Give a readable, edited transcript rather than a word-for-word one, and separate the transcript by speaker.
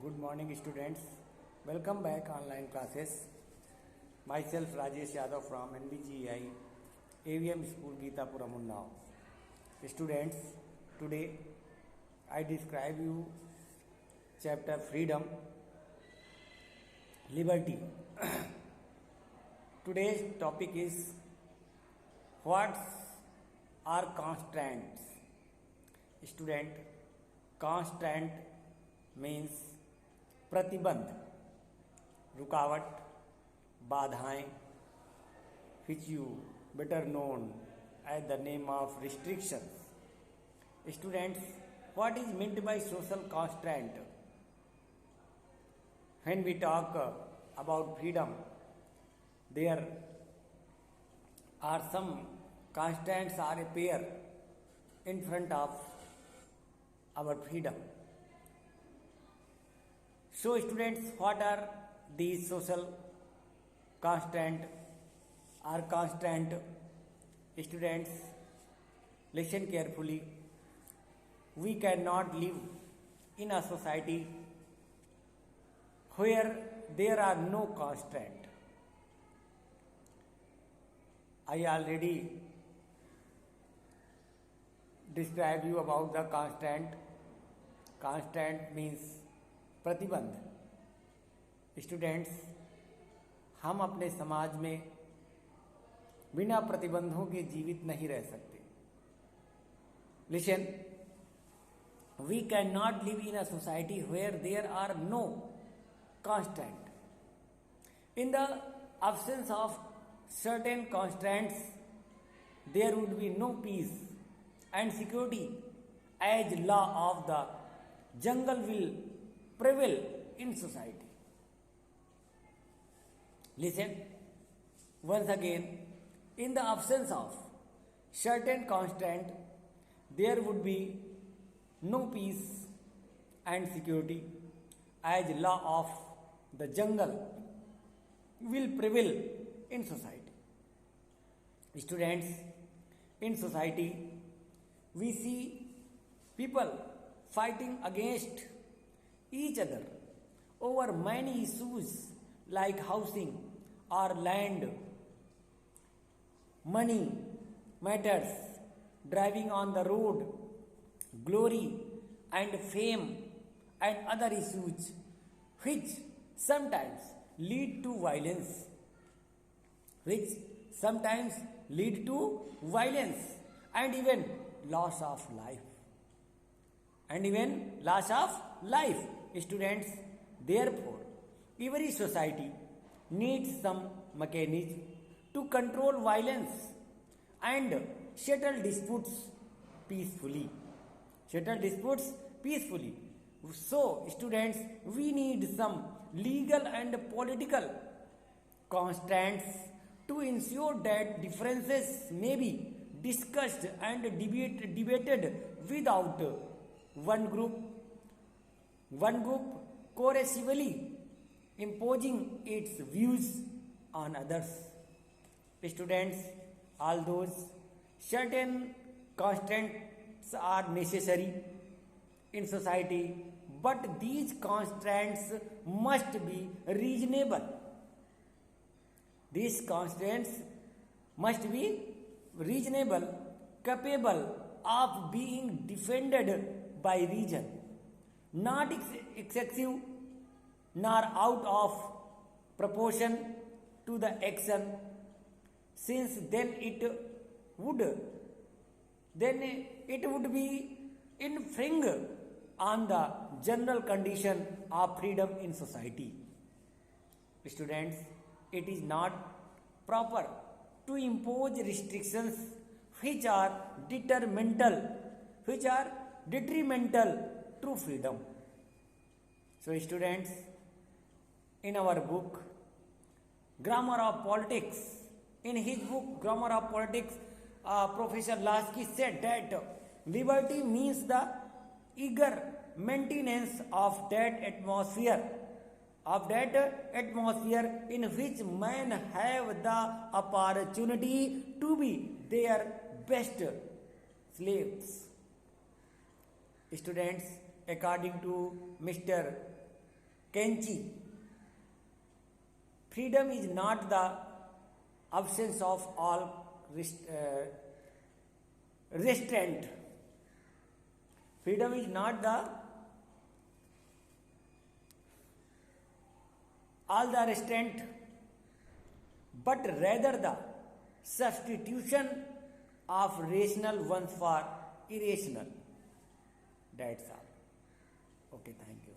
Speaker 1: Good morning, students. Welcome back online classes. Myself Rajesh Yadav from NBGI AVM School Geetapuram Unnao. Students, today I describe you chapter Freedom, Liberty. Today's topic is what are constraints. Student, constraint means प्रतिबंध, रुकावट, बाधाएं, which you better known as the name of restrictions. Students, what is meant by social constraint? When we talk about freedom, there are some constraints are appear in front of our freedom. So students, what are these social constraint or constraint? Students, listen carefully. We cannot live in a society where there are no constraint. I already described you about the constraint. Constraint means प्रतिबंध. Students, हम अपने समाज में बिना प्रतिबंधों के जीवित नहीं रह सकते. Listen, we can not live in a society where there are no constraint. In the absence of certain constraints, there would be no peace and security, as law of the jungle will prevail in society. Listen once again. In the absence of certain constraint, there would be no peace and security, as law of the jungle will prevail in society. Students, in society we see people fighting against each other over many issues like housing or land, money matters, driving on the road, glory and fame, and other issues which sometimes lead to violence, and even loss of life. Students, therefore, every society needs some mechanism to control violence and settle disputes peacefully. So, students, we need some legal and political constraints to ensure that differences may be discussed and debated without one group coercively imposing its views on others. Students, although certain constraints are necessary in society, but these constraints must be reasonable. Capable of being defended by reason, not excessive nor out of proportion to the action, since then it would be infringing on the general condition of freedom in society. Students, it is not proper to impose restrictions which are detrimental to freedom. So students, in our book Grammar of Politics, in his book Grammar of Politics, Professor Lasky said that liberty means the eager maintenance of that atmosphere in which men have the opportunity to be their best slaves. Students, according to Mr. कैंची. Freedom is not the absence of all restraint. Freedom is not the all the restraint, but rather the substitution of rational ones for irrational. That's all. Okay, thank you.